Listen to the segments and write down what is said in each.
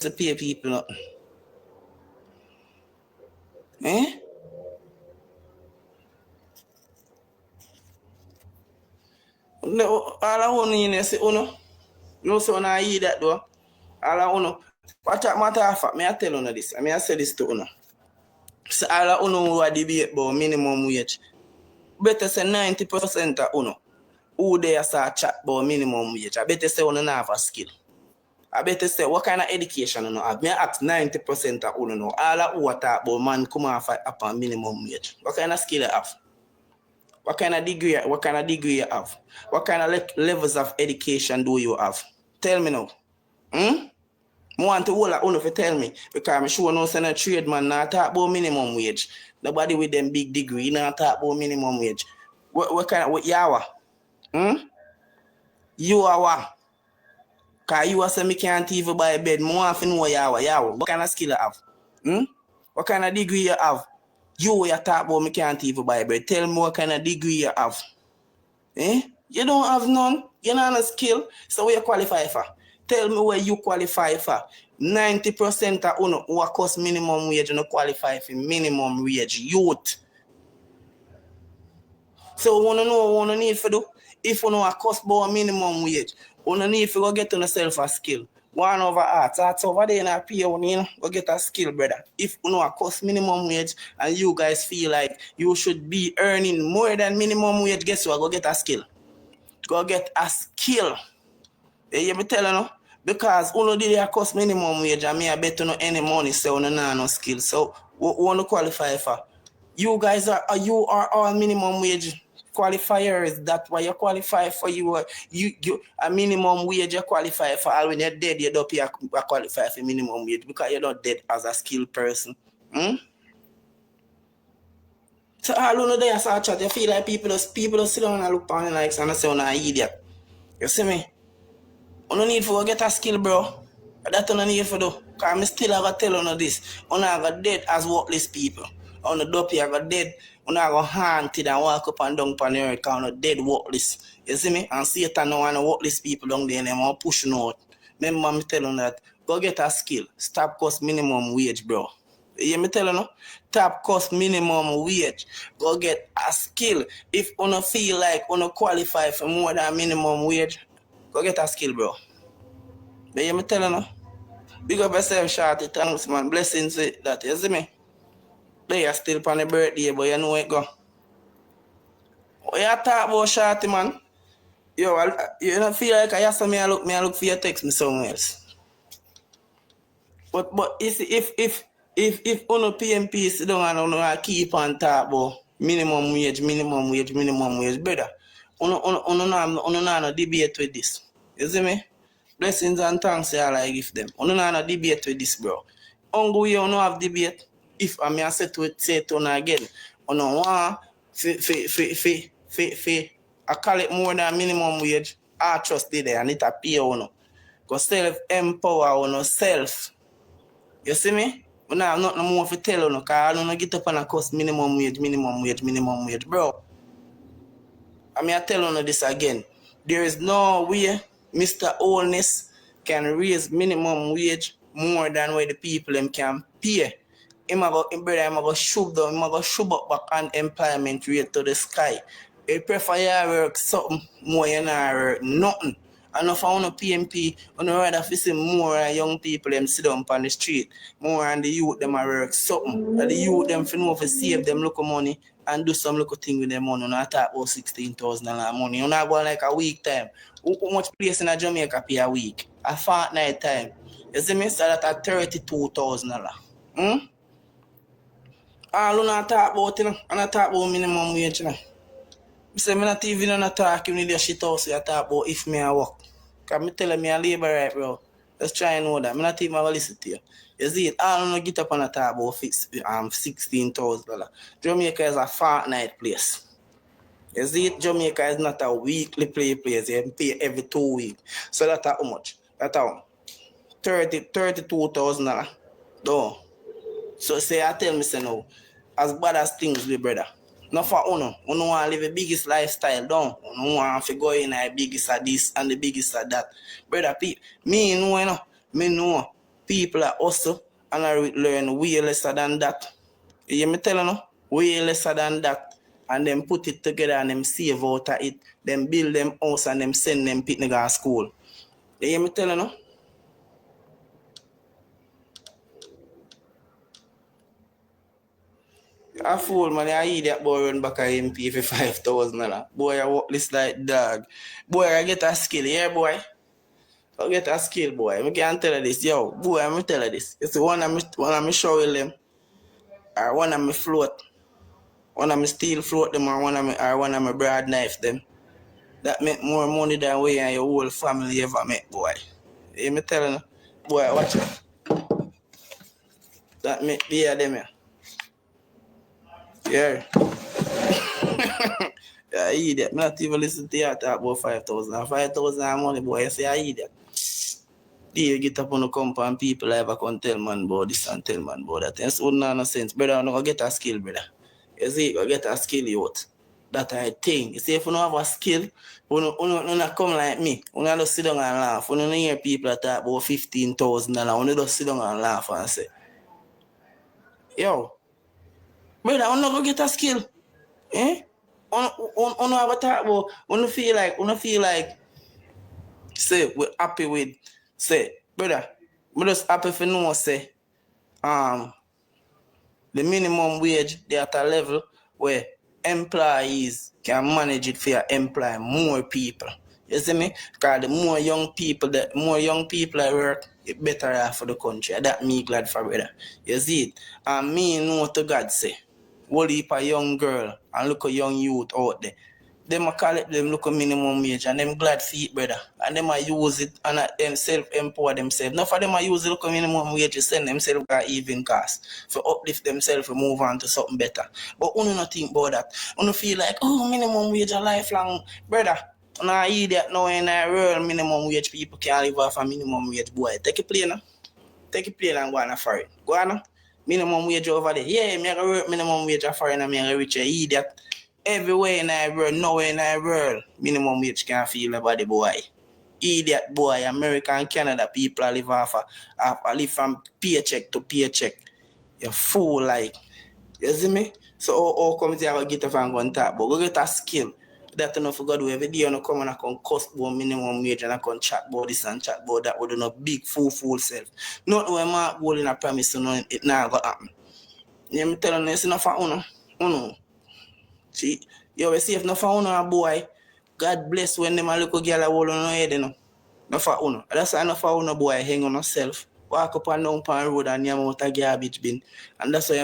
to pay people nothing. Eh? No, all I want to say, no, so I hear that though. All I want to, matter of fact, I tell you this. I say this to you. So all I want to debate about minimum wage. Better say 90% of you who they start chat about minimum wage. I better say you don't have a skill. I better say what kind of education you have. I ask 90% of you know. All who talk about man come off upon minimum wage. What kind of skill you have? What kind of degree you have? What kind of levels of education do you have? Tell me now. I want to hold on to tell me because I'm sure no send a trade man not talk about minimum wage. Nobody with them big degree not talk about minimum wage. What kind of what you are? You are what? Cause you are saying me can't even buy a bed. More often know you are. What kind of skill you have? What kind of degree you have? You talk about me can't even buy a bed. Tell me what kind of degree you have. You don't have none. You don't have a skill. So what you qualify for? Tell me where you qualify for. 90% of who cost minimum wage and qualify for minimum wage youth. So we want to know what we need for do. If you know a cost about minimum wage, we need to go get on yourself a skill. One over arts over there in a pay, go get a skill, brother. If you know a cost minimum wage and you guys feel like you should be earning more than minimum wage, guess what? Go get a skill. Go get a skill. You be telling you, because you did a cost minimum wage and me I bet you no any money, so you know no skill. So what you want to qualify for? You guys are all minimum wage qualifiers. That's why you qualify for you a minimum wage you qualify for. All when you're dead, you don't pay a qualify for minimum wage because you're not dead as a skilled person. So all there start chat, you feel like people sit down and look on you like and say you're an idiot. You see me? You don't need to get a skill, bro. That's what you need to do. Because I still have to tell you this. You are going dead as worthless people. On the dope, you are dead. You are going haunted and walk up and down on the earth because you're dead worthless. You see me? And Satan don't want worthless people down there and they want to push you out. Remember me telling you that. Go get a skill. Stop cost minimum wage, bro. You hear me telling you? Top cost minimum wage. Go get a skill. If you don't feel like you don't qualify for more than minimum wage, go get a skill, bro. You hear me telling you? Big up yourself, Shorty. Thanks, man. Blessings with that. You see me? They are still on the birthday, but you know it go. What you talk about, Shorty, man? Yo, you don't feel like I ask me I look for your text me somewhere else. But if uno PMP sit down and uno keep on talk about minimum wage, brother, uno no debate with this. You see me? Blessings and thanks I give them. Uno no debate with this, bro. Ongo you no have debate. If I may say to uno again, uno want I call it more than minimum wage. I trust it there and it appear uno. Go self-empower uno self. You see me? We don't have nothing more to tell you, because I don't get up and cost minimum wage, bro. I mean, I tell you this again. There is no way Mr. Oldness can raise minimum wage more than what the people them can pay. Him go shove up back unemployment rate to the sky. He prefer you work something more than work nothing. And if I want a PMP, I rather see more young people them sit down on the street, more and the youth them work something. And the youth them for know to save them local money and do some little thing with their money. And I talk about $16,000 money. You not going like a week time. How much place in Jamaica pay a week? A fortnight time. You see me? So that at $32,000. All you not talk about it, and I talk about minimum wage. I say, I'm not even talking with your shit house. I talk about if me I work. Because I tell me I labor right, bro. Let's try and know that. I'm not even going to listen to you. You see it? All you get up and talk about $16,000. Jamaica is a fortnight place. You see it? Jamaica is not a weekly place. You pay every 2 weeks. So that's how much? That's how $32,000. No. So say I tell me say no, as bad as things be, brother. Not for uno want to live the biggest lifestyle down. Uno want to go in the biggest of this and the biggest of that. Brother, me know people are hustle and I learn way lesser than that. You hear me telling you? Way lesser than that. And then put it together and them save out of it. Then build them house and them send them pit nigga to school. You hear me telling you? I fool man, I eat that boy run back a MP for 5,000. Boy, I walk this like dog. Boy, I get a skill, yeah boy. I get a skill, boy. I can't tell you this. Yo, boy, I'm tell you this. It's the one I'm showing them. Or one of me float. One of me steel float them or one of me broad knife them. That make more money than we and your whole family ever make, boy. You hear me telling you? Boy, watch it. That make the of them, yeah. Yeah. Yeah, idiot. I'm not even listen to you talk about 5,000. 5,000 money, boy. You say I idiot. You get up on the compound, people ever come tell man about this and tell man about that. It's no sense. Brother, I'm going to get a skill, brother. You see, go get a skill, youth. That I think. You see, if you don't have a skill, you don't come like me. You don't just sit down and laugh. You don't hear people talk about 15,000 and you just sit down and laugh and say, yo, brother, I'm not going to get a skill. Eh? You have a talk about, you feel like, say, we're happy with, say, brother, we're just happy for no, say, the minimum wage, they at a level where employees can manage it for employ more people. You see me? Because the more young people that work, it better off for the country. That me glad for, brother. You see it? And me know to God say, whole heap of young girl and look a young youth out there. Them a call it them look a minimum wage and them glad for it, brother. And them a use it and them self-empower themselves. Not for them a use it look a minimum wage to send themselves got even cost. For uplift themselves and move on to something better. But you not think about that. You feel like, oh, minimum wage a lifelong. Brother, you idiot now in a real minimum wage people can't live off a minimum wage, boy. Take a plane now. Take a plane and go on for it. Go on now. Minimum wage over there. Yeah, me gonna work minimum wage for it and me gonna reach a idiot. Everywhere in the world, nowhere in the world, minimum wage can feel about the boy. Idiot boy, America and Canada people live live from paycheck to paycheck. You fool like. You see me? So how come you have a get up and go and talk, but go get a skill. That enough for God every day you come and I can cost about minimum wage and I can chat about this and chat about that with no big fool self. Not when Mark Gold in a promise it now go happen. You me telling you it's enough for uno. See, you see if not for uno boy, God bless when them a little girl a hold on your head, you know. Not for uno. That's why enough for uno boy hang on yourself. Walk up and down the road and you out a garbage bin. And that's why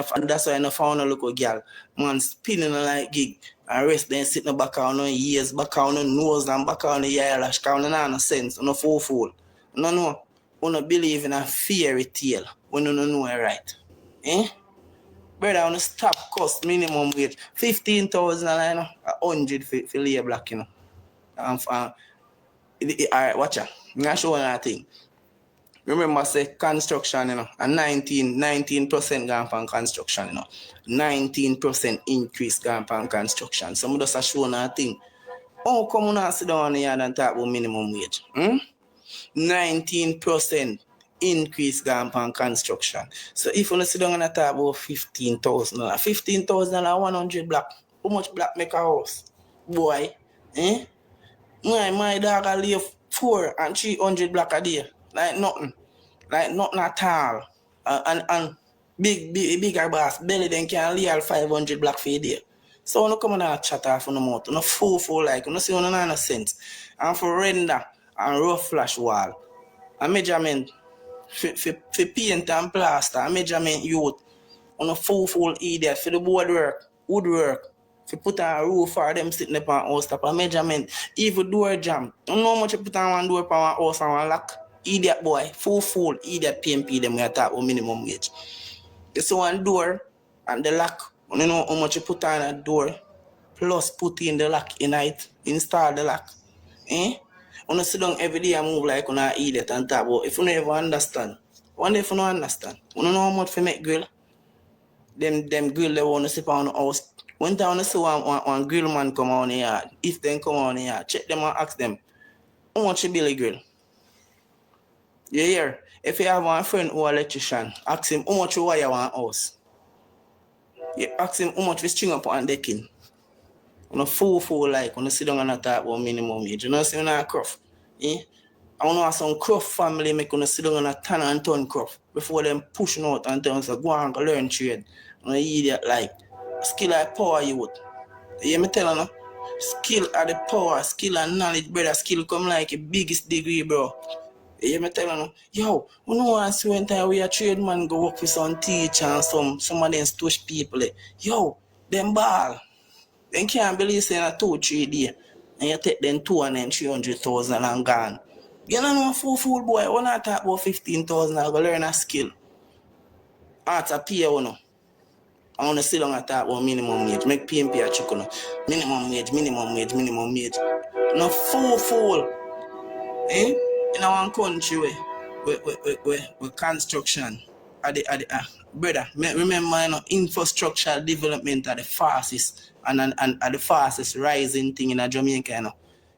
enough for uno little girl. Man spinning like gig and rest then sitting back on your ears, back on your nose and back on your eyelash. Because you no sense, you no fool. No. You no believe in a fairy tale when you don't know it right. Eh? Brother, I want to stop cost minimum wage. 15,000 and 100 for labor black, you know. All right, watch out. I'm going to show you that thing. Remember, say construction, you know, a 19% gone from construction, you know. 19% increase gone from construction. So I'm just show you that thing. How come you not sit down here and talk about minimum wage? 19% increase gone on construction. So if you sit down and talk about 15,000, 15,000 100 black, how much black make a house? Boy, eh? My dog I live 4 and 300 black a day. Like nothing at all. And bigger boss, belly then can lay 500 black for a day. So when you come and chat off on the mouth, no fool like, you see no sense. And for render and rough flash wall, a measurement for paint and plaster, a measurement youth, on a fool idiot for the woodwork, for put on a roof for them sitting up on house top, a measurement, even door jam. You know how much you put on one door for one house and one lock? Idiot boy, fool, idiot PMP them we talk about minimum wage. You see one door and the lock, you know how much you put on a door, plus put in the lock in it, install the lock. Eh? You sit down every day and move like you idiot and talk about if you never understand. One day if you don't understand, you don't know how much to make grill. Them grill they want to sit on the house. One time I see one grill man come on the yard. If they come on the yard, check them and ask them, how much you build a grill? You hear? If you have one friend who is an electrician, ask him how much you wire one house. You ask him how much we string up on decking. On a fool like, on a sit down and talk about minimum wage. You know, see when I cruff. Eh? I want to have some cruff family make on sit down and a ton and ton cruff before them pushing out and tell us go and go learn trade. And an idiot like skill like power you would. You hear me telling you? Skill are the power, skill and knowledge, brother. Skill come like a biggest degree, bro. You hear me telling you? Yo, we know once one time we a trade man go work with some teacher and some of them stush people. Yo, them ball. They can't believe saying a 2-3 day and you take them 200 and 300,000 and gone. You don't know fool boy, when I talk about 15,000, I go learn a skill. Arts a pay you know. I want to sit down and talk about minimum wage. Make PMP a check on minimum wage. No fool. Eh? In our country where construction brother, remember you know, infrastructure development are the fastest and the fastest rising thing in Jamaica, you know.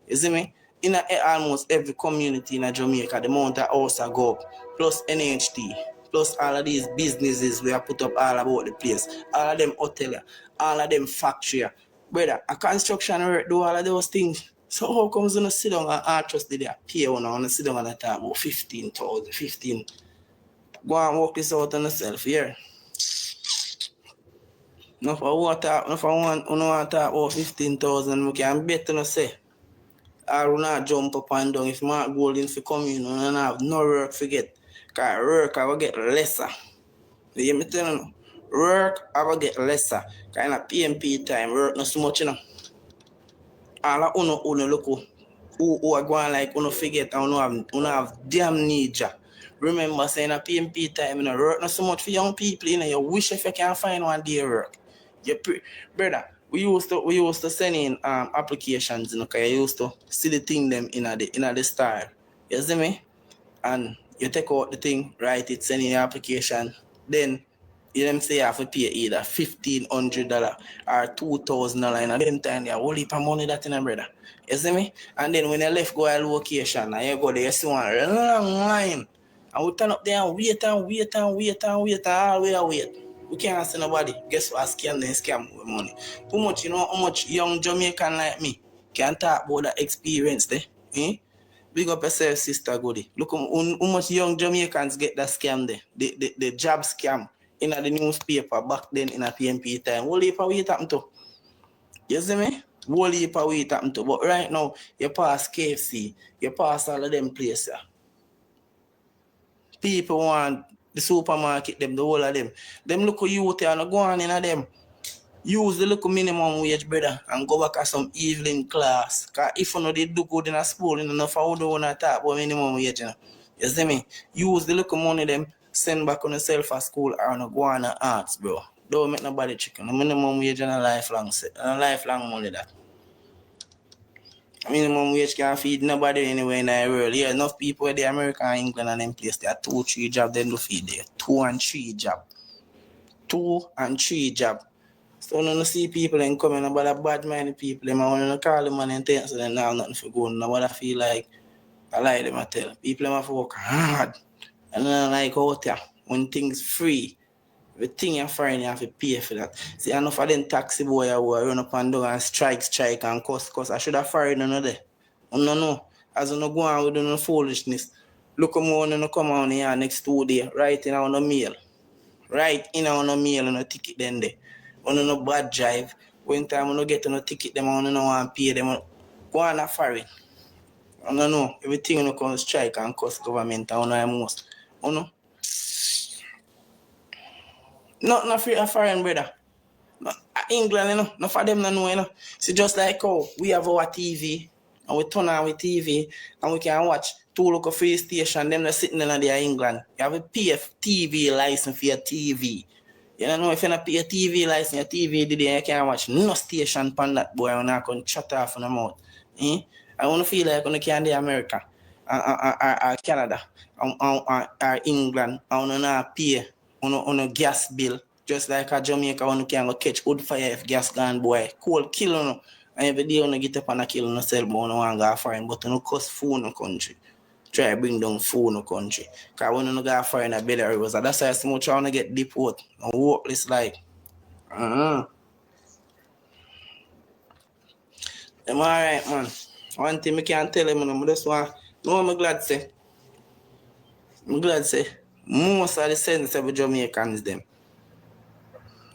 You see me? In almost every community in Jamaica, the amount of house go up, plus NHT, plus all of these businesses we have put up all about the place, all of them hotel, all of them factory. Brother, a construction work do all of those things. So how comes you sit down and artists did they pay you now and sit down and talk about 15,000. Go and work this out on yourself here. No for what talk, no for one want to talk about 15,000, we can bet you say. Or we not jump up and down. If Mark Golding for come in, we don't have no work to get. Because work I will get lesser. You hear me telling you? Work I will get lesser. Kind of PMP time, work not so much, you know. All of uno look who are going like uno forget and uno have damn need ya. Remember saying a PMP time, you know, work not so much for young people, you know, you wish if you can find one day work. Brother, we used to send in applications, you know, because you used to see the thing them in the style. You see me? And you take out the thing, write it, send in your application, then you them say you have to pay either $1,500 or $2,000 and then time they whole heap of money that in a brother. You see me? And then when you left go a location and you go there, you see one long line. And we turn up there and wait all the way wait. We can't see nobody. Guess what? Scam with money. How much young Jamaican like me can talk about that experience there? Eh? Big up yourself, sister Goody. Look how much young Jamaicans get that scam there. The job scam in the newspaper back then in a PMP time. Whole heap of it happened to. You see me? Whole heap of it happened to. But right now, you pass KFC, you pass all of them places. People want the supermarket, them, the whole of them. Them look at youth and go on in a them. Use the local minimum wage, brother, and go back at some evening class. Because if you know they do good in a school, you know, enough how don't want to talk about minimum wage, you know. You see me? Use the local money, them, send back on yourself at school or no go on and arts, bro. Don't make nobody chicken. The minimum wage and a lifelong money that. Minimum wage can't feed nobody anywhere in the world. Yeah, enough people in the America and England and them place, they are 2-3 jobs, they do feed there. 2 and 3 job. 2 and 3 job. So when you see people and coming about a bad minded people, them want to call them and think so they now nothing for good. Now what I feel like I like them I tell. People have to work hard. And then like out there, when things free, everything you find you have to pay for that. See, enough of them taxi boy who run up and down and strike and cuss. I should have fired none of them. No. As you go on with no foolishness, look how more you come on here next 2 days, right in on the mail. Right in on the mail and a ticket then there. On no bad drive. When time you get no ticket, them on no want pay them. Go on and fire it. I don't know. Everything you come strike and cost government and I most. You know? Not free of foreign, brother. No, England, you know, not for them, no know, you know. See, just like how we have our TV and we turn on our TV and we can watch 2 local free stations, them that sitting in there England. You have a PF TV license for your TV. You don't know if you don't pay a TV license, your TV you can't watch no station on that boy when I can shut off on the mouth. Eh? I want to feel like when you can do America or Canada or England, I want to pay on a gas bill. Just like a Jamaica when you can go catch wood fire if gas gone boy. Cold kill you. And every day when you get up and kill yourself, but you want to go foreign, but you cost food in the country. try to bring down food in the country. Because when you go foreign a better rivers, that's why so much trying to get deport and worthless like. Them alright, man. One thing I can tell them, I just want, no, I'm glad say. I'm glad say, most of the sensible Jamaicans, them,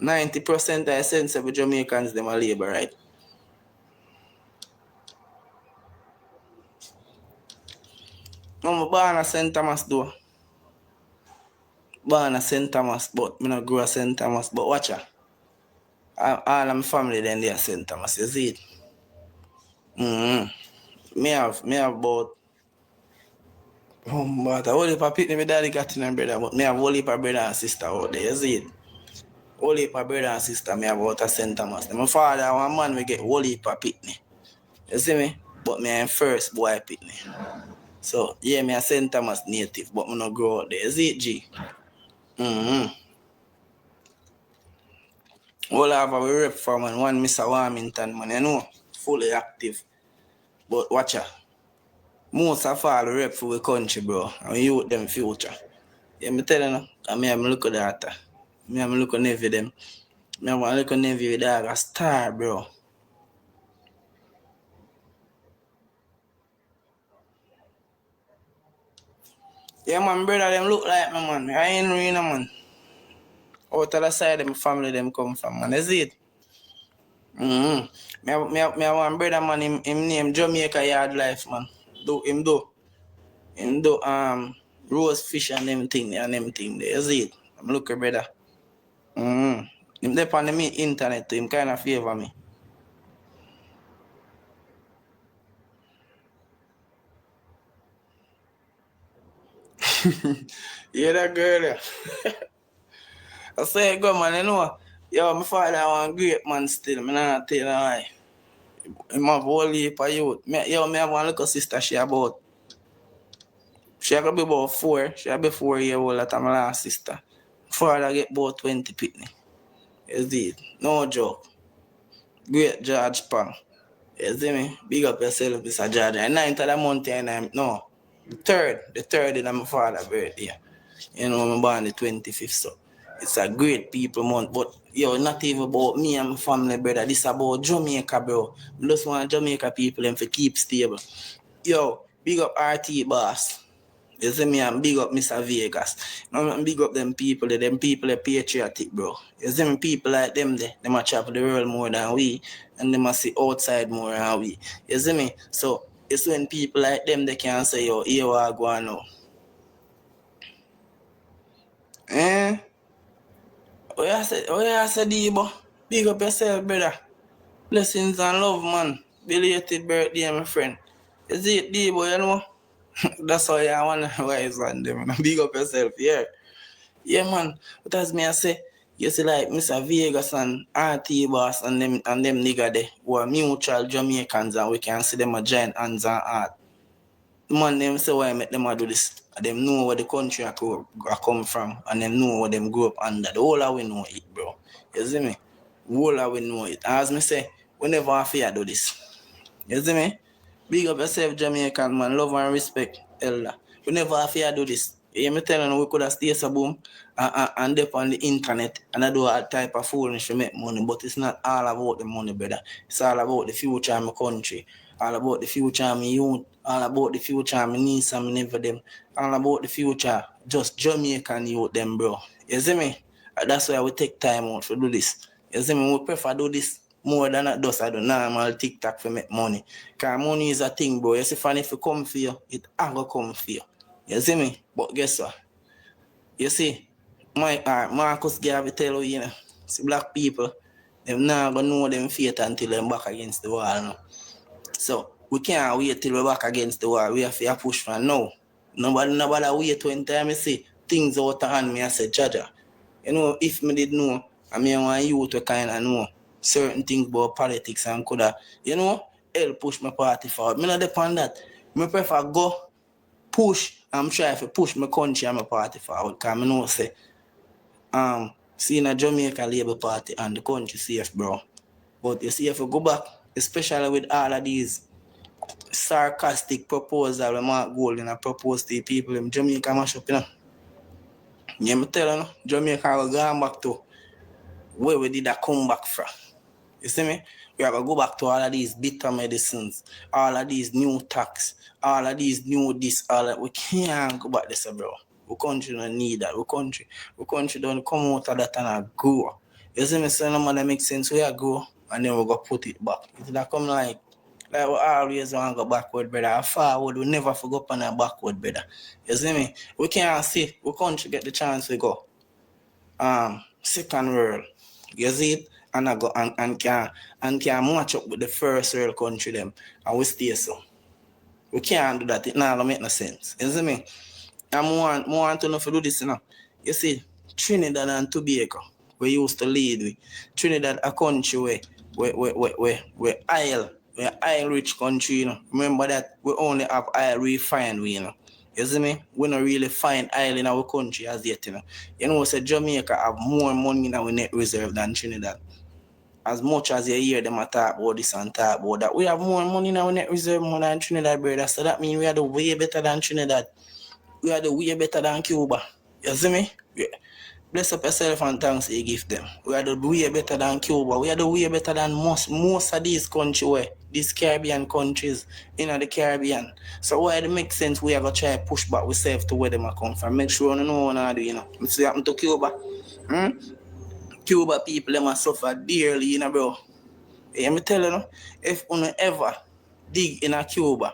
90% of the sensible Jamaicans, them are labor, right? I'm born at St. Thomas, though. Born at St. Thomas, but I not grow at St. Thomas, but watch her. All of my family, then they are St. Thomas, you see it? Me have about but a whole heap of people my daddy got in and brother, but me have a whole heap of brother and sister out there, you see it? Whole heap of brother and sister me have out at St. Thomas. My father, one man, we get whole heap of pitney. You see me? But me am first boy pitney. So, yeah, me a St. Thomas native, but me not grow out there. You see it, G? All I have a rep for man, one Mr. Warmington, man, you know, fully active. But watch her. Most of all rep for the country, bro. And youth them future. Yeah, me tell you now, I mean, I'm look at that. Me I'm look at Navy them. Me I'm look at Navy with dog a star, bro. Yeah, man, brother, them look like me, man. I ain't really, man. Out of the side of my family, them come from, man. Is it? Me have one brother, man, him name Jamaica Yard Life, man. Him do roast fish and them thing there. You see it? I'm looking, brother. Him there on the internet, him kind of favor me. Yeah, that girl there. I say, go, man, you know. Yo, my father one great man still. Me not tell you why. Him have whole heap of youth. Me have one little sister, she gonna be about 4. She be 4 years old at my last sister. Father get about 20 pitney. You see it? No joke. Great George Pang. You see me? Big up yourself, Mr. George. And 9th of the month, and no. The third in my father's birthday. You know, I'm born the 25th, so it's a great people month. But yo, not even about me and my family, brother. This about Jamaica, bro. I just want Jamaica people and to keep stable. Yo, big up RT boss. You see me, and big up Mr. Vegas. I'm big up them people are patriotic, bro. You see me, people like them there, they might travel the world more than we, and they must see outside more than we. You see me? So it's when people like them they can say, yo, here I go on now. Eh? Oh yeah, Debo. Big up yourself, brother. Blessings and love, man. Belated birthday, my friend. Is it Debo, you know? That's why I want to rise on them. Big up yourself, yeah. Yeah, man. But as me I say, you see like Mr. Vegas and RT Boss and them nigga there who are mutual Jamaicans and we can see them a giant hands and heart. Man, them say why I make them do this. Them know where the country I come from and them know where them grew up under. The whole of we know it, bro. You see me? The whole of we know it. As me say, we never have to do this. You see me? Big up yourself, Jamaican man. Love and respect, elder. We never have to do this. You hear me telling you, we could have stayed so boom and dip on the internet and I do a type of foolishness to make money, but it's not all about the money, brother. It's all about the future of my country, all about the future of my youth, all about the future of my niece and my nephew them, all about the future, just Jamaican youth them, bro. You see me? That's why we take time out to do this. You see me? We prefer do this more than just I do normal TikTok to make money. Because money is a thing, bro. You see, if it come for you, it ain't gonna come for you. You see me? But guess what? You see, Marcus Garvey tell you, see black people, them not gonna know them fate until them back against the wall. No? So we can't wait till we're back against the wall. We have to push for now. Nobody wait when time I see things out of hand me I say, Jaja. You know, if me did know, I mean want you to kind of know certain things about politics and coulda, help push my party forward. Me not depend that. Me prefer go push, I'm trying to push my country and my party forward. Because I know say, seeing a Jamaica Labour Party and the country safe, bro. But you see, if you go back, especially with all of these sarcastic proposal when Mark Golding I propose to the people in Jamaica mash up, you know. Yeah, me tell you, no, Jamaica will go back to where we did a come back from. You see me? We have to go back to all of these bitter medicines, all of these new tax, all of these new this, all that. We can't go back this, bro. We country don't need that. We country don't come out of that and grow. You see me? So no matter make sense, we are grow and then we go put it back. If that come like we always want to go backward, brother. Forward, we never forget on our backward, brother. You see me? We can't see. We country get the chance to go. Second world. You see it? And I go and can match up with the first world country them. And we stay so. We can't do that. It don't make no sense. You see me? And want to know if you do this, you know. You see, Trinidad and Tobago, we used to lead with. Trinidad a country where oil rich country, you know. Remember that we only have oil refined, you know. You see me? We don't really find oil in our country as yet, you know. You know, so Jamaica have more money in our net reserve than Trinidad. As much as you hear them talk about this and talk about that, we have more money in our net reserve more than Trinidad, brother. So that means we are the way better than Trinidad. We are the way better than Cuba. You see me? Yeah. Bless up yourself and thanks you give them. We are the way better than Cuba. We are the way better than most of these countries, these Caribbean countries in the Caribbean. So why it makes sense we are going to try to push back ourselves to where they come from. Make sure you know what I do, you know. If it happen to Cuba, Cuba people, they must suffer dearly, you know, bro. Let me tell you, if you ever dig in a Cuba,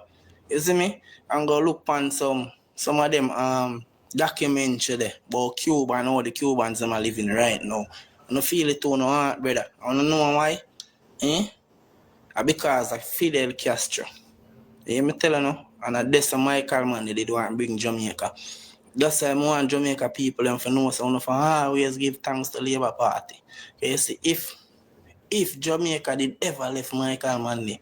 you see me, and go look on some of them documentary there about Cuba and how the Cubans are living right now. I don't feel it too no heart, brother. I don't know why. Because of Fidel Castro. You me tell you, and that's Michael man they did want to bring Jamaica. That's why I want Jamaica people and for know so for always give thanks to Labour Party. You see, if Jamaica did ever left Michael Manley,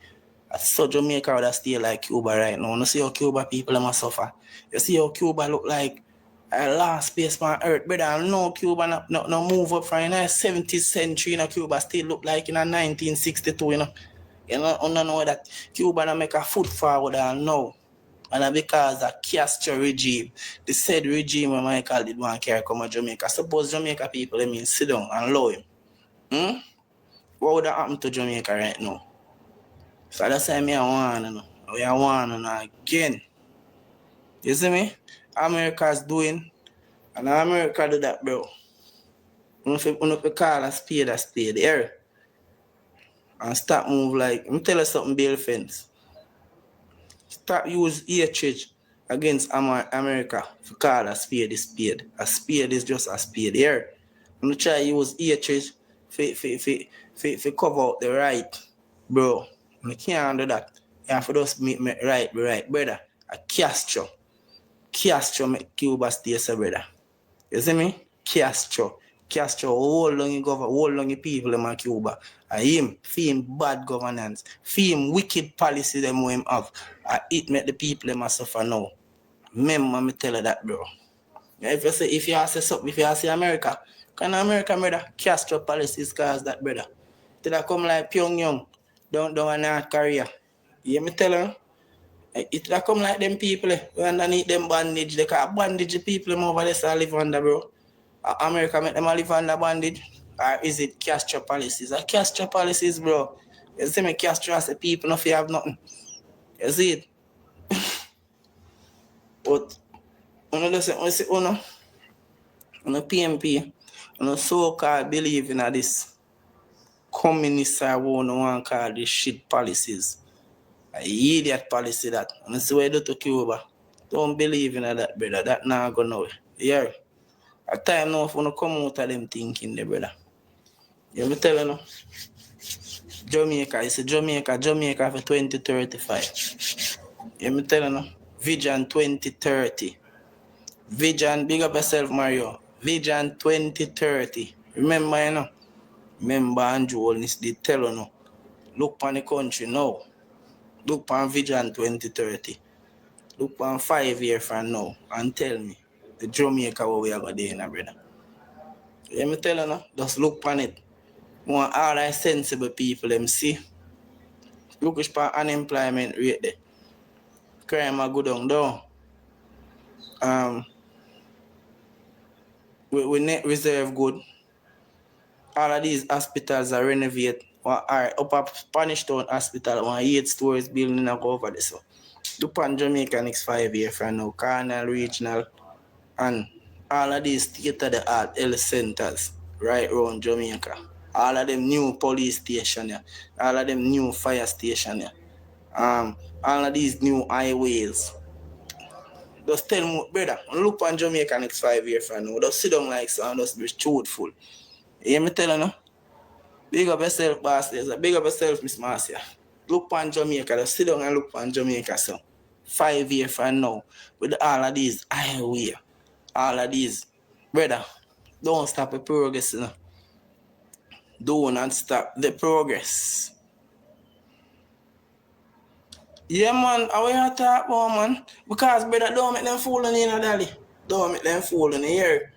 so Jamaica would have stay like Cuba right now. You see how Cuba people must suffer. You see how Cuba look like a last place on earth. Brother, I know Cuba no move up from the 17th century. You know, Cuba still look like in 1962, you know. You know that Cuba no make a foot forward and now. And because the Castro regime, the said regime when Michael did want to carry come to Jamaica. Suppose Jamaica people, sit down and allow him. What would happen to Jamaica right now? So that's why I want to know. We want to know again. You see me? America's doing, and America do that, bro. You know, call a spade, here. And stop move like, let me tell you something, Bill Fence. Stop use hatred against America to call a spade. A spade is just a spade, here. I'm not try to use hatred for cover out the right, bro. I can't do that. You have to just make right, brother. A Castro make Cuba stay, so brother. You see me? Castro, how long you govern, how long you people in Cuba. Him, him bad governance, him wicked policy them him have. It make the people them suffer now. Remember me tell you that, bro. If you say something, if you say America, can America, brother, Castro policies cause that, brother. Did I come like Pyongyang, down North Korea? You me tell you? It will come like them people we underneath them bandage. They can't bandage the people over there so live under, bro. America make them live under bandage. Or is it Castro policies? Castro policies, bro. You see me, Castro as a people, if you have nothing. You see it? But, PMP, so-called believe in this communist or one call this shit policies. Idiot policy that. And see what you do to Cuba. Don't believe in that, brother. That not gonna know. Yeah. A time now if you come out of them thinking there, brother. You me tell you now. Jamaica, it's Jamaica for 2035. You me tell you now. Vision 2030. Vision, big up yourself, Mario. Vision 2030. Remember, you know. Remember Andrew Holness did tell you now. Look on the country now. Look on Vision 2030. Look on 5 years from now and tell me the Jamaica what we are going to do, brother. Let me tell you now, just look on it. Want all the sensible people them see Look which part unemployment rate there. Crime a go down though. We net reserve good. All of these hospitals are renovate. Or up at Spanish Town Hospital, 8 stories building a go over there. So do pan Jamaica next 5 years from now, Carnal, Regional, and all of these state-of-the-art health centers right around Jamaica. All of them new police station, yeah. All of them new fire station, yeah. All of these new highways. Just tell me, brother, look on Jamaica next 5 years from now. Just sit down like so and just be truthful. You hear me telling you? Big up yourself, boss. Big up yourself, Miss Marcia. Look on Jamaica, just sit down and look on Jamaica, so 5 years from now, with all of these highway, all of these, brother, don't stop the progress, you know. Do not stop the progress. Yeah, man, how we are talk about, man? Because, brother, don't make them fool in here, daddy. Don't make them fool in here.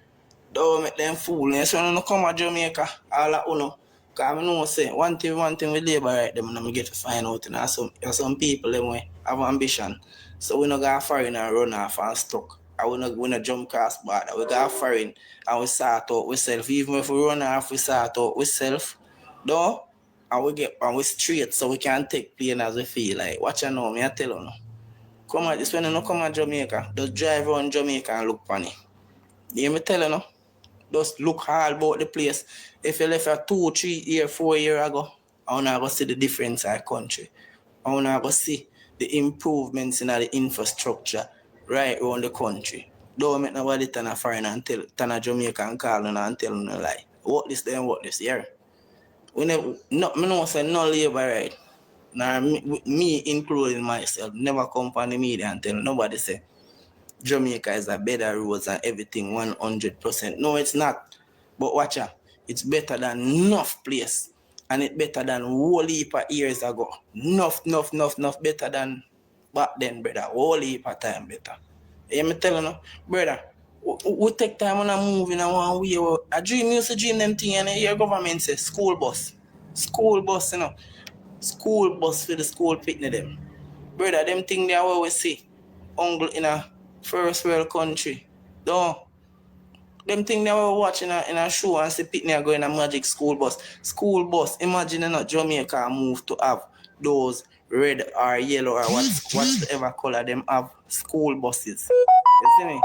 Don't make them fool. So when you come to Jamaica, all of you, because I know say one thing with labor right them, and I get to find out, you know, some people them way have ambition. So we not go foreign and run off and stuck. And we not jump across border. We go foreign and we sort out ourselves. Even if we run off, we sort out ourselves. Though, and we straight so we can take plane as we feel like. Watch you know, me I tell you no. Come on, this when you come to Jamaica, just drive around Jamaica and look funny. You hear me tell you no? Just look all about the place. If you left a 2, 3 year, 4 year ago, I wanna go see the difference in the country. I wanna go see the improvements in the infrastructure right around the country. Don't make nobody turn a foreign and turn a Jamaica and call them and tell them a lie. What this, yeah. We never, no, me no say no labor right. Now me including myself, never come on the media and tell nobody say Jamaica is a better roads and everything 100%. No, it's not. But watch out, it's better than enough place. And it's better than whole heap of years ago. Enough better than back then, brother. Whole heap of time better. You me telling you, brother, we take time on a move in a one way. I used to dream them thing and your government say school bus. School bus, you know. School bus for the school picnic them. Brother, them thing they always see. Uncle in a first world country. Don't. Them thing they were watching in a show and see picnic going a magic school bus. School bus. Imagine in a Jamaica move to have those red or yellow or whatever color them have school buses. You see me?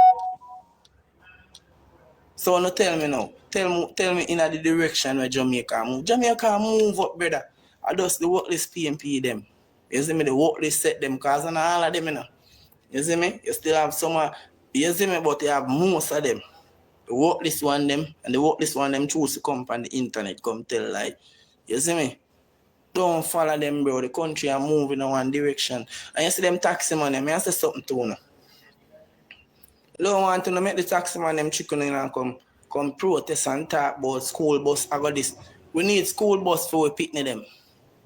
So no tell me now. Tell me in the direction where Jamaica move. Jamaica move up, brother. I just the workless PMP them. You see me? The workless set them cause and all of them, you know. You see me? You still have some, you see me, but you have most of them. The workless one them, and the workless one them choose to come on the internet, come tell like, you see me? Don't follow them, bro. The country are moving in one direction. And you see them taxi man, I say something to you. Don't want to make the taxi man them chicken in and come protest and talk about school bus. I got this. We need school bus for we picnic them.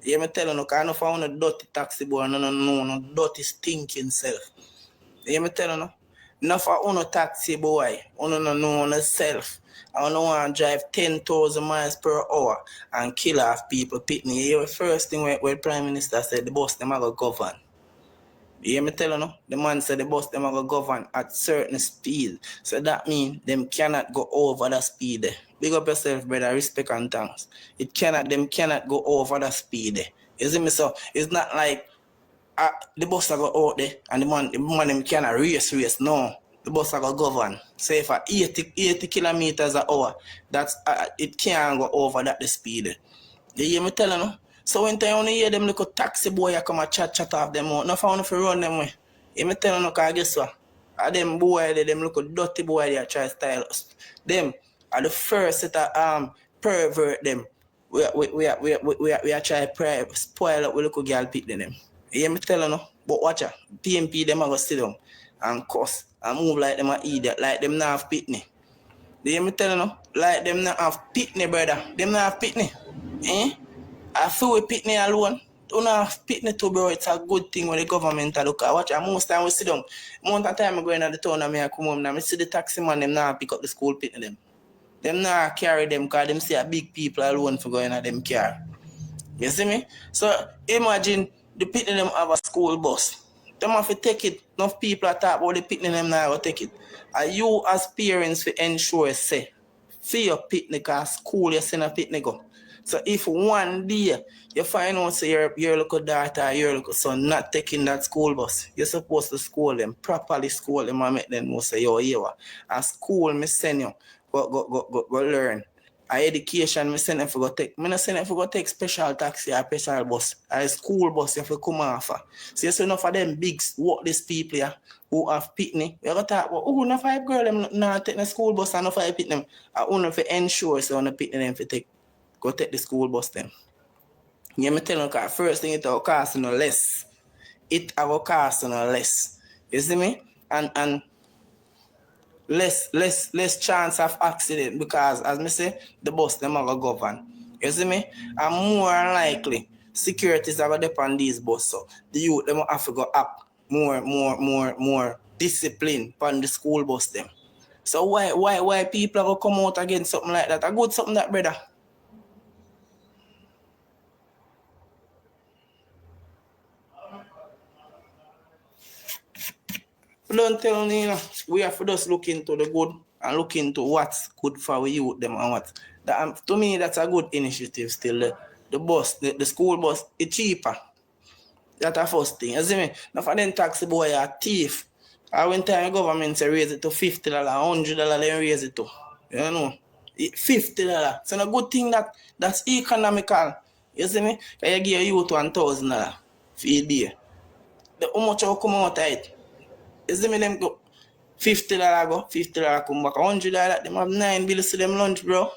You me tell you, no, because I know if I want a dirty taxi boy, no dirty stinking self. You me tell you, no? Enough for uno taxi boy, uno no know on self. I don't want to drive 10,000 miles per hour and kill off people picnic. You hear the first thing where Prime Minister said the bus them are going to govern. You hear me tell you, no? The man said the bus them are going to govern at certain speed. So that means them cannot go over that speed. Big up yourself, brother. Respect and thanks. Them cannot go over that speed. You see me? So it's not like the bus are go out there and the man them cannot race. No. The bus are go govern. Say for 80 kilometers an hour, that's it can't go over that the speed. You hear me tell you, no? So when you only hear them little taxi boy come and chat off them out, not found if you run them way. You me tell you, no, cause guess what? Them boy them little dirty boy they try style us. Them are the first set of pervert them. We are try spoil up with little girl pick them. You hear me tell you, no? But watch out, PMP them are go sit down and cuss and move like them an idiot, like them not have pitney. You hear me tell you, no? Like them not have pitney, brother. Them not have pitney. I feel with pitney alone. Don't have pitney too, bro. It's a good thing when the government look at. Watch, most time we sit down. Most of the time I go in at the town and I come home now. I see the taxi man, them now pick up the school pitney them. Them now carry them because them see a big people alone for going at them car. You see me? So imagine the pitney them have a school bus. Them have to take it. Enough people are talk about the pitney them now go take it. And you as parents to ensure say, for your pitney, cause school you send a pitney go. So if one day you find out say your little daughter, your little son not taking that school bus, you're supposed to school them, properly school them and make them know say, yo, here, and school me send you, go learn. A education me send them for go take. Me not send them for go take special taxi or special bus. A school bus you have to come off. So you see enough of them big worthless people here who have pitney. You got to talk about, oh, enough of girl them not take the school bus and enough of pitney them. I want to ensure so on the pitney them for take. Go take the school bus then. Yeah, me tell you, cause first thing it will cost no less. It will cost no less. You see me? And less chance of accident because as me say, the bus them are gonna govern. You see me? And more likely securities are gonna depend on these bus. So the youth them have to go up more discipline on the school bus them. So why people are gonna come out against something like that? A good something that brother. Don't tell me, you know, we have to just look into the good and look into what's good for our youth them and what. That, to me, that's a good initiative still. The bus, the school bus, it's cheaper. That's the first thing. You see me? Now for them taxi boy are thief. And when time the government say raise it to $50, $100, then raise it to. You know? $50. So a good thing that's economical. You see me? Can you give your youth $1,000 for a day? How much will come out of it? You see me, them go $50 go, $50 come back, $100, them have 9 bills to them lunch, bro.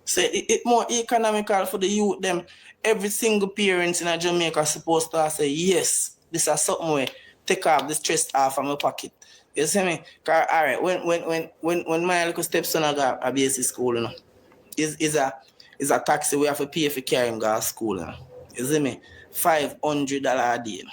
So it more economical for the youth, them. Every single parent in Jamaica supposed to say, yes, this is something where take off the stress off of my pocket. You see me? Cause all right, when my little stepson got a basic school, you know, is a taxi we have to pay for carry him go to school, you know. You see me? $500 a day.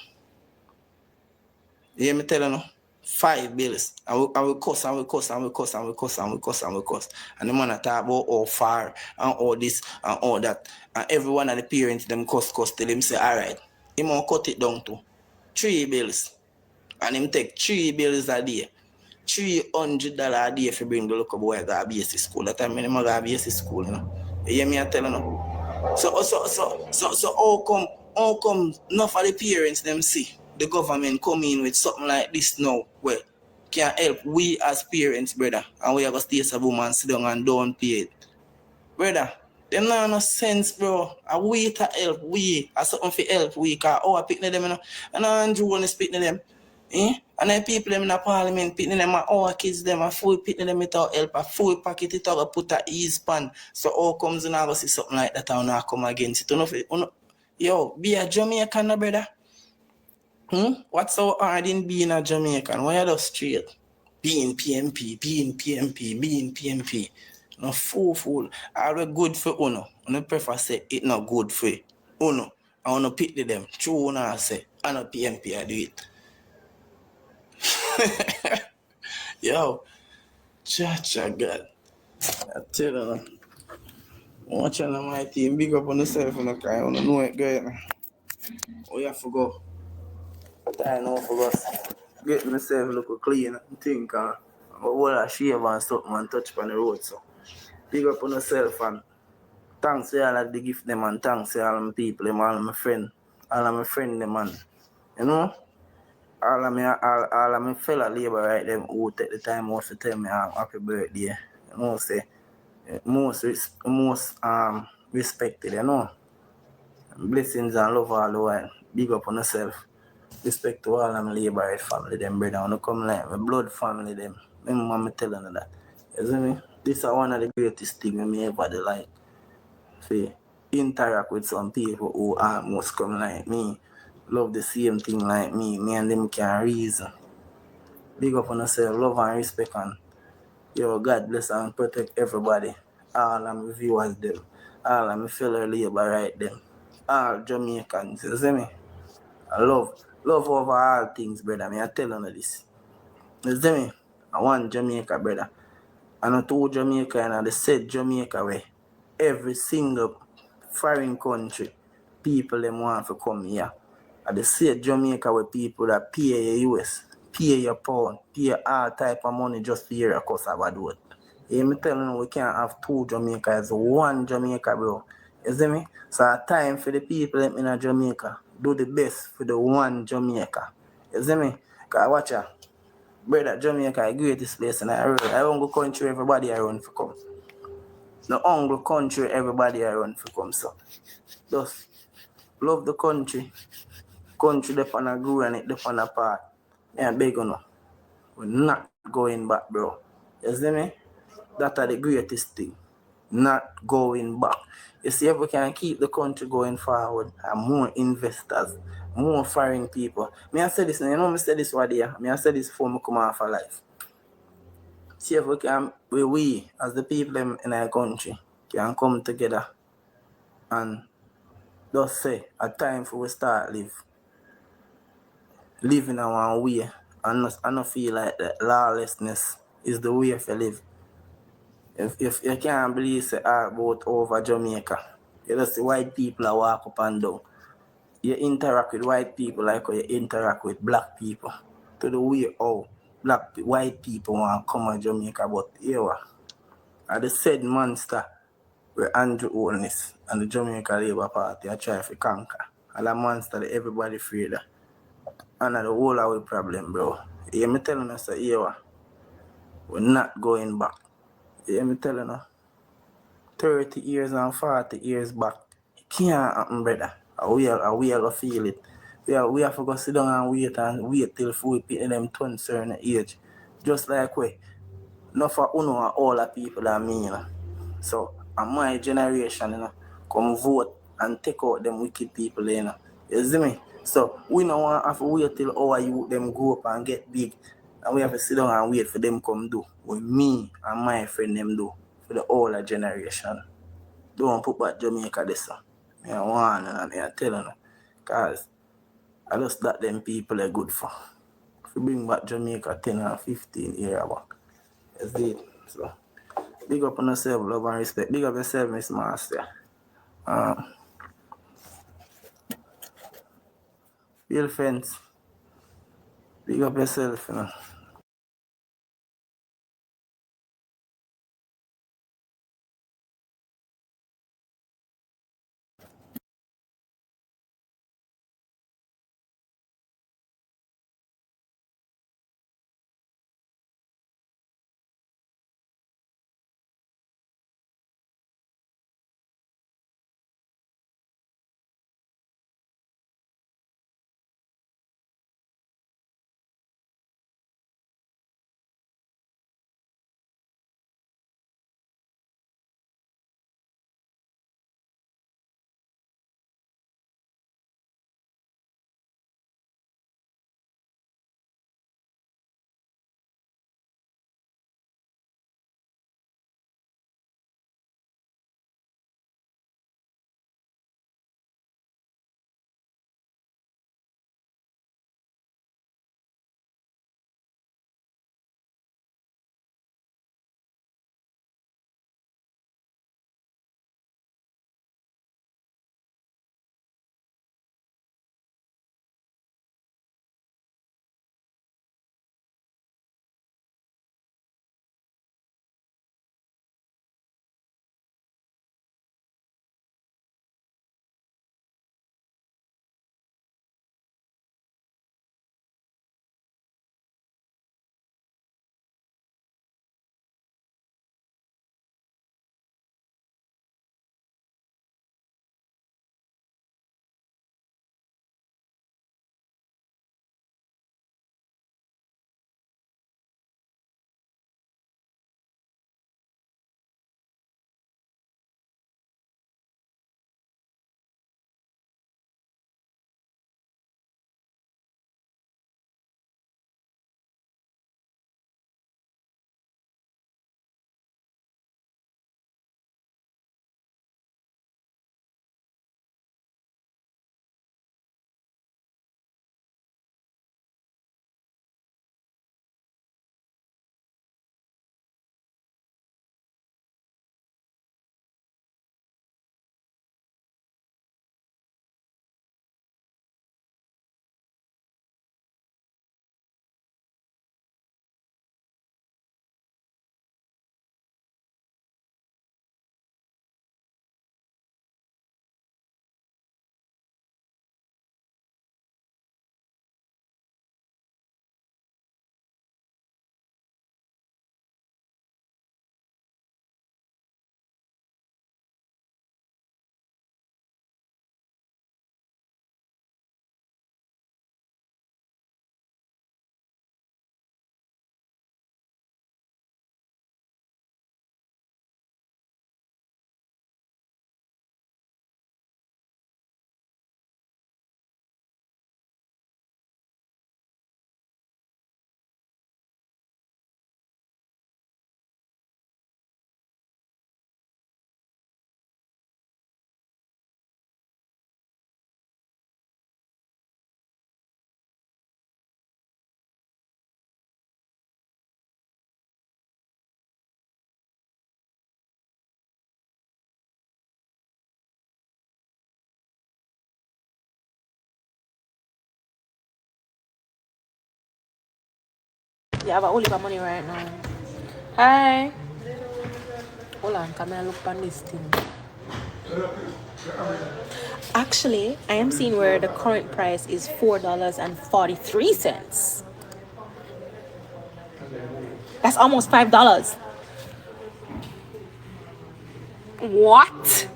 You hear me telling you? 5 bills. And we cuss and we cuss and we cuss and we cuss and we cuss and we cuss. And the man talk about all far and all this and all that. And every one of the parents them cuss till him say, alright, he will cut it down to 3 bills. And him take 3 bills a day. $300 a day if you bring the local boy to basic school. That time when him go basic school, you know. You hear me telling you? So how come enough of the parents them see the government come in with something like this now where can help we as parents, brother, and we have a stay as a woman sit down and don't pay it. Brother, them not no sense, bro. And we to help we as something for help we cause our picking them, you know. And Andrew is picking them. And then people them in the parliament picking them and our kids them and full picking them without help, a full packet it out put a ease pan. So how comes you now go see something like that and not come against it? Yo, be a Jamaican, brother. What's so hard in being a Jamaican? Why are you straight? Being PMP. No fool. Are we good for Uno? I prefer say it not good for Uno. I want to pick them. True Uno say, I know PMP, I do it. Yo, cha God. I tell you, watching my team, big up on yourself and I want to know it, girl. Oh, you have to go. I know for us. Get myself look clean and think, what I shave and something and touch on the road. So, big up on yourself and thanks to all of the gift them and thanks to all of my people, them, all of my friends, them, man. You know? All of my fellow labor right them who take the time out to tell me happy birthday. You know, say most respected, you know. Blessings and love all the while. Big up on yourself. Respect to all of my labor family, them brother. When you come like my blood family, them. Remember me telling you that. You see me? This is one of the greatest things I ever do like. See, interact with some people who almost come like me. Love the same thing like me and them can reason. Big up on yourself, love and respect and yo, God bless and protect everybody. All of my viewers them, all of my fellow labor right them, all Jamaicans, you see me? I love over all things, brother. I tell you this. You see me? I want Jamaica, brother. And I told Jamaica and I said Jamaica way. Every single foreign country, people them want to come here. At the same Jamaica where people that pay your US, pay your pound, pay all type of money just for hear a cuss about it. Yeah, me telling you, we can't have two Jamaica, it's one Jamaica, bro. You see me? So it's time for the people in Jamaica do the best for the one Jamaica. You see me? Cause watch ya, brother, Jamaica is the greatest place in the world. I won't go country everybody I run for come. The hungry country everybody I run for come. So just love the country. Country dep on a grow and it dep on a part. Yeah, big on. We're not going back, bro. You see me? That are the greatest thing. Not going back. You see, if we can keep the country going forward and more investors, more foreign people. Me I say this, you know me say this one day. Me I say this before me come off of life. See if we can, we as the people in our country can come together and just say a time for we start living our way and not feel like that lawlessness is the way to live. If you can't believe say about over Jamaica, you just see white people are walk up and down. You interact with white people like how you interact with black people. To the way how white people want to come to Jamaica, but here are the said monster where Andrew Holness and the Jamaica Labour Party are trying to conquer. And that monster that everybody afraid of. And the whole our problem, bro. You hear me telling us that here we're not going back. You hear me telling you? 30 years and 40 years back. It can't happen, brother. We are going to feel it. We have to go sit down and wait till we put them to a certain age. Just like we. Not for uno and all the people that me, you know. So, and my generation, you know, come vote and take out them wicked people, you know. You see me? So, we don't want to have to wait till our youth them grow up and get big. And we have to sit down and wait for them come do what me and my friend them do for the older generation. Don't put back Jamaica this one. I want and I tell you. Because I just that them people are good for. If you bring back Jamaica 10 or 15 years back. That's it. So, big up on yourself, love and respect. Big up yourself, Miss Master. Real fence. Big up yourself, you know. You have a whole heap of money right now. Hi. Hold on, come and look on this thing. Actually, I am seeing where the current price is $4.43. That's almost $5. What?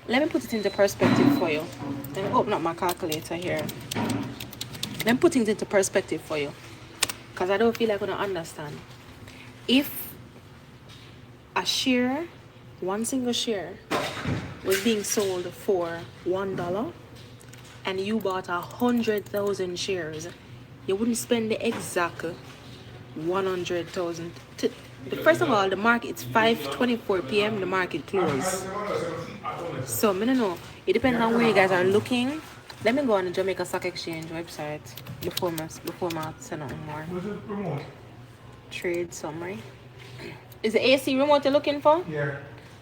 Let me put it into perspective for you. Let me open up my calculator here. Let me put things into perspective for you, because I don't feel like I don't understand. If a share, one single share, was being sold for $1 and you bought 100,000 shares, you wouldn't spend the exact 100,000. First of all, the market, it's 5:24 p.m. the market closed. So I don't know. It depends on where you guys are looking. Let me go on the Jamaica Stock Exchange website before I say nothing more. Trade summary. Is the AC remote you're looking for? Yeah.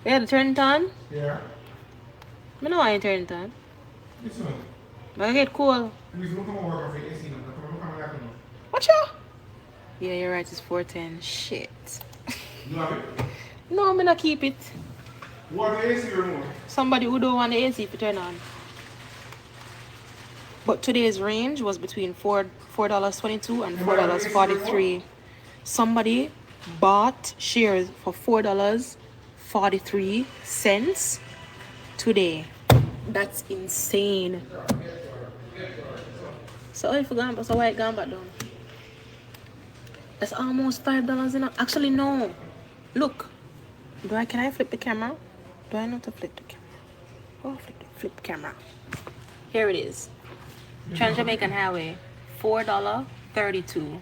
Yeah, to turn it on? Yeah. I know I ain't turn it on. It's not. But I get cool. Watch out. Yeah, you're right, it's 410. Shit. You have it? No, I'm gonna keep it. What the AC remote? Somebody who don't want the AC to turn on. But today's range was between $4.22 and $4.43. Somebody bought shares for $4.43 today. That's insane. So if you so why it gone back down? That's almost $5 in. Actually, no. Look. Can I flip the camera? Do I know to flip the camera? Oh, flip camera. Here it is. Trans-Jamaican Highway, $4.32.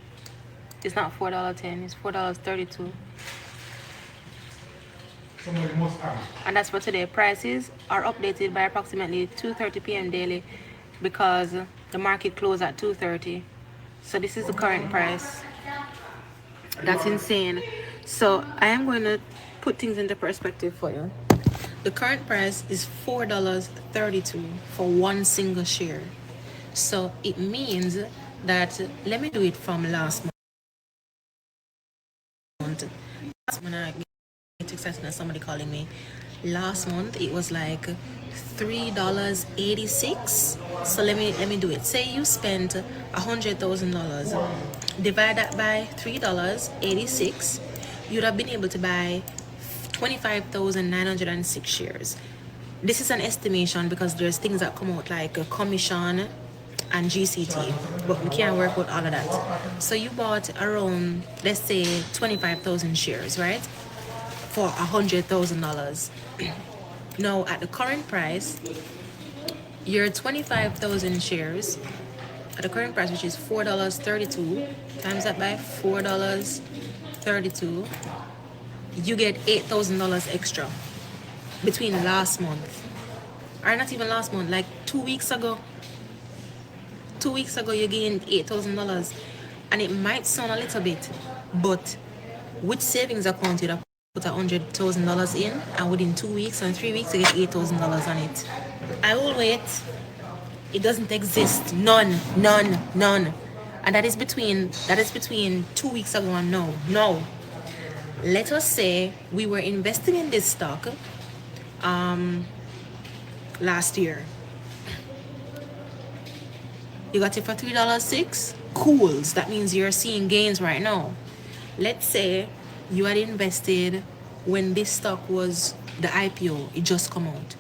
It's not $4.10, it's $4.32. Somebody must have. And that's for today. Prices are updated by approximately 2:30 p.m. daily because the market closed at 2:30. So this is the current price. That's insane. So I am going to put things into perspective for you. The current price is $4.32 for one single share. So it means that, let me do it from last month. When I get excited when somebody calling me. Last month it was like $3.86. So let me do it. Say you spent $100,000. Divide that by $3.86. You'd have been able to buy 25,906 shares. This is an estimation because there's things that come out like a commission and GCT, but we can't work with all of that. So you bought around, let's say, 25,000 shares, right? For $100,000. Now at the current price, your 25,000 shares at the current price, which is $4.32, times that by $4.32, you get $8,000 extra between last month, or not even last month, like 2 weeks ago. 2 weeks ago you gained $8,000, and it might sound a little bit, but which savings account you'd have put $100,000 in, and within 2 weeks and 3 weeks you get $8,000 on it? I will wait. It doesn't exist. None. And that is between 2 weeks ago and now. No. Let us say we were investing in this stock last year. You got it for $3.06. Cools. That means you're seeing gains right now. Let's say you had invested when this stock was the IPO. It just come out.